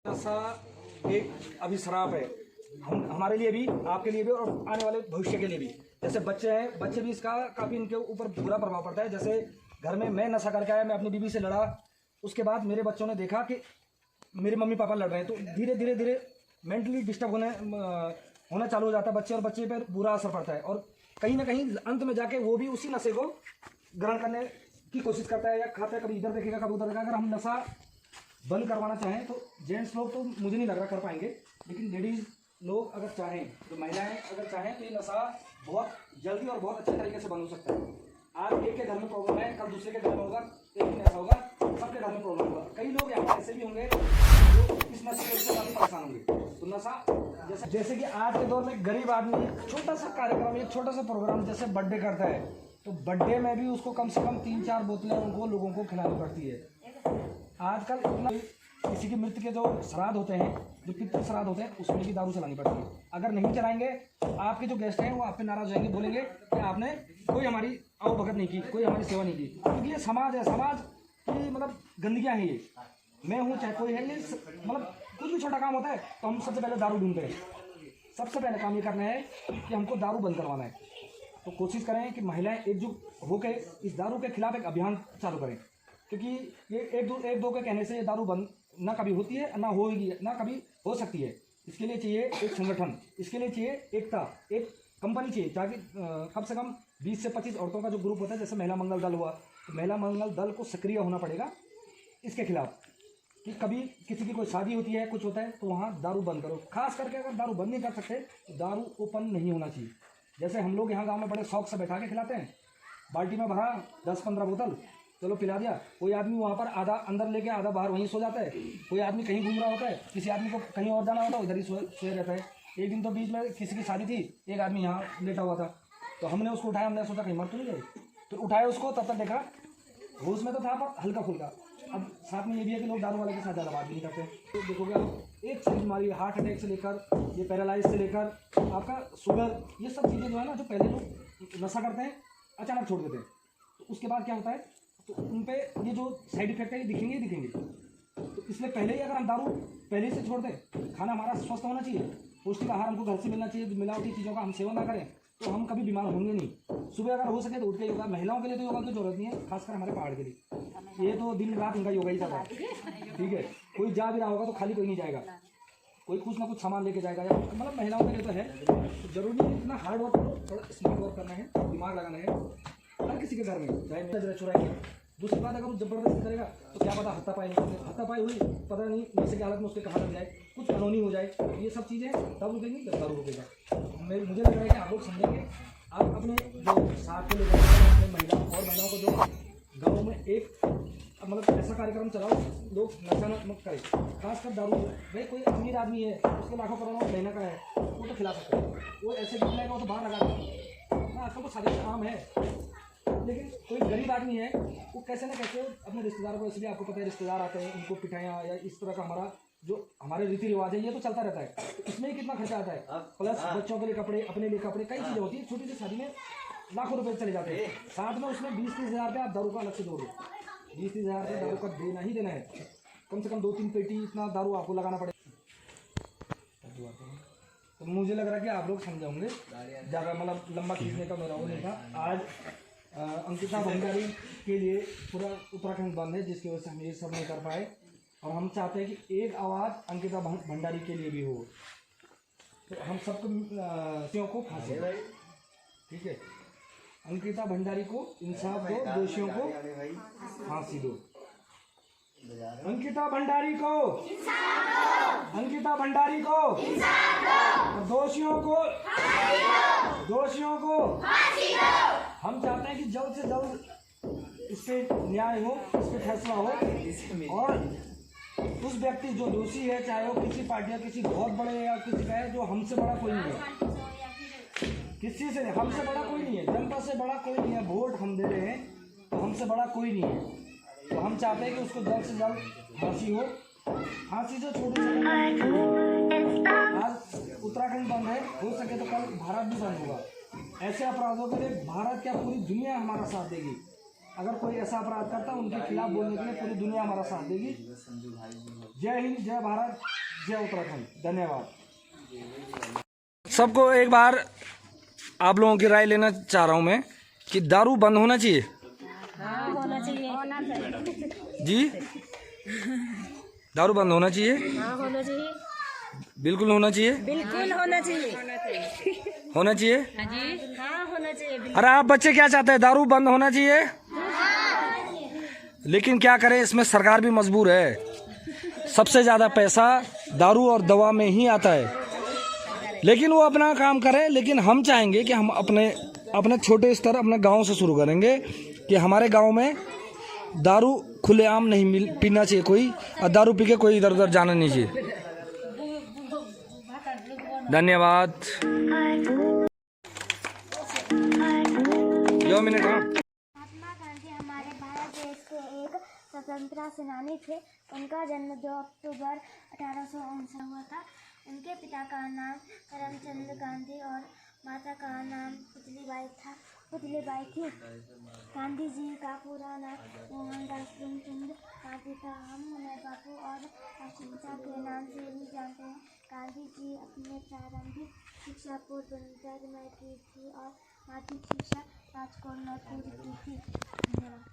नशा एक अभी शराब है, हम हमारे लिए भी, आपके लिए भी और आने वाले भविष्य के लिए भी। जैसे बच्चे हैं, बच्चे भी इसका काफ़ी इनके ऊपर बुरा प्रभाव पड़ता है। जैसे घर में मैं नशा करके आया, मैं अपनी बीवी से लड़ा, उसके बाद मेरे बच्चों ने देखा कि मेरे मम्मी पापा लड़ रहे हैं, तो धीरे धीरे धीरे मेंटली डिस्टर्ब होना चालू हो जाता है बच्चे, और बच्चे पर बुरा असर पड़ता है। और कहीं ना कहीं अंत में जाके वो भी उसी नशे को ग्रहण करने की कोशिश करता है या खाता है, कभी इधर देखेगा कभी उधर देखेगा। अगर हम नशा बंद करवाना चाहें तो जेंट्स लोग तो मुझे नहीं लग रहा कर पाएंगे, लेकिन लेडीज़ लोग अगर चाहें, तो महिलाएं अगर चाहें तो ये नशा बहुत जल्दी और बहुत अच्छे तरीके से बंद हो सकता है। आज एक के घर में प्रॉब्लम है, कल दूसरे के घर में होगा, एक दिन ऐसा होगा सबके घर में प्रॉब्लम होगा। कई लोग यहाँ ऐसे भी होंगे जो इस नशे की वजह से काफ़ी परेशान होंगे। तो नशा जैसे कि आज के दौर में गरीब आदमी एक छोटा सा कार्यक्रम, एक छोटा सा प्रोग्राम जैसे बर्थडे करता है, तो बर्थडे में भी उसको कम से कम 3-4 बोतलें उनको लोगों को खिलानी पड़ती है। आजकल इतना किसी की मृत्यु के जो श्राद्ध होते हैं, जो पितृ श्राद्ध होते हैं, उसमें भी दारू चलानी पड़ती है। अगर नहीं चलाएंगे तो आपके जो गेस्ट हैं वो आप पे नाराज हो जाएंगे, बोलेंगे कि आपने कोई हमारी आओ भगत नहीं की, कोई हमारी सेवा नहीं की। क्योंकि ये समाज है, समाज की मतलब गंदगियाँ हैं ये। मैं हूँ चाहे कोई है, ये मतलब कुछ भी छोटा काम होता है तो हम सबसे पहले दारू ढूंढते हैं। सबसे पहले काम ये करना है कि हमको दारू बंद करवाना है। तो कोशिश करें कि महिलाएं एकजुट होकर इस दारू के खिलाफ एक अभियान चालू करें, क्योंकि ये एक दो के कहने से ये दारू बंद ना कभी होती है, ना होगी, ना कभी हो सकती है। इसके लिए चाहिए एक संगठन, इसके लिए चाहिए एकता, एक कंपनी चाहिए, ताकि कम से कम 20 से 25 औरतों का जो ग्रुप होता है, जैसे महिला मंगल दल हुआ, तो महिला मंगल दल को सक्रिय होना पड़ेगा इसके खिलाफ। कि कभी किसी की कोई शादी होती है, कुछ होता है, तो वहाँ दारू बंद करो। खास करके अगर दारू बंद नहीं कर सकते तो दारू ओपन नहीं होना चाहिए। जैसे हम लोग यहाँ गांव में बड़े शौक से बैठा के खिलाते हैं, बाल्टी में भरा 10-15 बोतल, चलो पिला दिया। कोई आदमी वहाँ पर आधा अंदर लेके आधा बाहर वहीं सो जाता है, कोई आदमी कहीं घूम रहा होता है, किसी आदमी को कहीं और जाना होता है, उधर ही सोए रहता है। एक दिन तो बीच में किसी की शादी थी, एक आदमी यहाँ लेटा हुआ था, तो हमने उसको उठाया, हमने सोचा कहीं मर तो नहीं गए, तो उठाया उसको, तब तक देखा होश में तो था पर हल्का फुल्का। अब साथ में ये भी है कि लोग दारू वाले के साथ ज़्यादा बात भी नहीं करते। तो देखोगे आप, एक सारी बीमारी, हार्ट अटैक से लेकर ये पैरालाइज से लेकर आपका शुगर, ये सब चीज़ें जो है ना, जो पहले लोग नशा करते हैं अचानक छोड़ देते हैं, तो उसके बाद क्या होता है, तो उन पे ये जो साइड इफेक्ट है ये दिखेंगे ही दिखेंगे। तो इसलिए पहले ही अगर हम दारू पहले से छोड़ दें, खाना हमारा स्वस्थ होना चाहिए, पौष्टिक आहार हमको घर से मिलना चाहिए, मिलावटी चीज़ों का हम सेवन ना करें, तो हम कभी बीमार होंगे नहीं। सुबह अगर हो सके तो उठ के योगा, महिलाओं के लिए तो योगा की जरूरत नहीं है, खासकर हमारे पहाड़ के लिए ये तो दिन रात इनका योगा ही चल रहा है। ठीक है, कोई जा भी रहा होगा तो खाली कोई नहीं जाएगा, कोई कुछ ना कुछ सामान लेके जाएगा, या मतलब महिलाओं के लिए तो है। तो जरूरी नहीं इतना हार्ड वर्क करो, थोड़ा स्मार्ट वर्क करना है, दिमाग लगाना है। हर किसी के घर में चाहे नजर चुराएंगे। दूसरी बात, अगर वो जबरदस्ती करेगा तो क्या पता हत्तापाई हुई, पता नहीं नशे की हालत में उसके कहाँ लग जाए, कुछ अनहोनी हो जाए। ये सब चीज़ें तब रुकेंगी जब दारू रुकेगा। मुझे लग रहा है कि आप लोग समझेंगे। आप अपने जो साथ के लोग अपने महिलाओं को जो गाँव में एक मतलब ऐसा कार्यक्रम चलाओ, लोग नशा मत करें, खासकर दारू। भाई कोई अमीर आदमी है, उसके लाखों करोड़ों महीना का है, वो तो खिला सकते हैं, वो ऐसे दिखलाएगा, वो तो बाहर लगा देगा। आजकल तो सारे आम है, लेकिन कोई गरीब आदमी है वो कैसे ना कैसे अपने रिश्तेदार को, इसलिए आपको पता है रिश्तेदार आते हैं, उनको पिटाइयाँ या इस तरह का हमारा जो हमारे रीति रिवाज है ये तो चलता रहता है। तो इसमें ही कितना खर्चा आता है, प्लस बच्चों के लिए कपड़े, अपने लिए कपड़े, कई चीज़ें होती है। छोटी सी शादी में लाखों रुपए चले जाते हैं, साथ में उसमें 20-30 हज़ार रुपये आप दारू का अलग से जोड़ दो। 20-30 हज़ार रुपये दारू का देना ही देना है, कम से कम 2-3 पेटी इतना दारू आपको लगाना पड़ेगा। तो मुझे लग रहा है कि आप लोग समझे होंगे, ज़्यादा मतलब लंबा खींचने का मेरा वो नहीं था। आज अंकिता भंडारी के लिए पूरा उत्तराखंड बंद है, जिसकी वजह से हम ये सब नहीं कर पाए, और हम चाहते हैं कि एक आवाज़ अंकिता भंडारी के लिए भी हो। तो हम सबको को फांसी, ठीक है, अंकिता भंडारी को इंसाफ दो, दोषियों को फांसी दो। अंकिता भंडारी को और दोषियों को हम चाहते हैं कि जल्द से जल्द इस पे न्याय हो, इस पे फैसला हो, और उस व्यक्ति जो दोषी है, चाहे वो किसी पार्टी या किसी बहुत बड़े या किसी का है, जो हमसे बड़ा कोई नहीं है, किसी से हमसे बड़ा कोई नहीं है, जनता से बड़ा कोई नहीं है, वोट हम दे रहे हैं तो हमसे बड़ा कोई नहीं है। तो हम चाहते हैं कि उसको जल्द से जल्द फांसी हो। फांसी से छोटी आज उत्तराखंड बंद है, हो सके तो कल भारत भी बंद होगा। ऐसे अपराधों के लिए भारत क्या पूरी दुनिया हमारा साथ देगी। अगर कोई ऐसा अपराध करता है उनके खिलाफ बोलने के लिए पूरी दुनिया हमारा साथ देगी। जय हिंद, जय भारत, जय उत्तराखंड। धन्यवाद। सबको एक बार आप लोगों की राय लेना चाह रहा हूँ मैं कि दारू बंद होना चाहिए। हाँ, होना चाहिए। जी, दारू बंद होना चाहिए। हाँ, होना चाहिए। बिल्कुल होना चाहिए। बिल्कुल होना चाहिए। होना चाहिए। हाँ, होना चाहिए। अरे आप बच्चे क्या चाहते हैं? दारू बंद होना चाहिए। लेकिन क्या करें, इसमें सरकार भी मजबूर है। सबसे ज्यादा पैसा दारू और दवा में ही आता है। लेकिन वो अपना काम करे। लेकिन हम चाहेंगे कि हम अपने छोटे स्तर अपने गांव से शुरू करेंगे कि हमारे गांव में दारू खुलेआम नहीं पीना चाहिए कोई, और दारू पी के कोई इधर उधर जाना नहीं चाहिए। धन्यवाद। यो मिनट। महात्मा गांधी हमारे भारत देश के एक स्वतंत्रता सेनानी थे। उनका जन्म 2 अक्टूबर 1859 हुआ था। उनके पिता का नाम करमचंद गांधी और माता का नाम पुतलीबाई थी। गांधी जी का पूरा नाम मोहनदास करमचंद गांधी था। हम उन्हें बापू और अहिंसा के नाम से भी जानते हैं। गांधी जी अपने प्रारंभिक शिक्षा पोरबंदर में की थी और माध्यमिक शिक्षा राजकोट में पूरी की थी। धन्यवाद।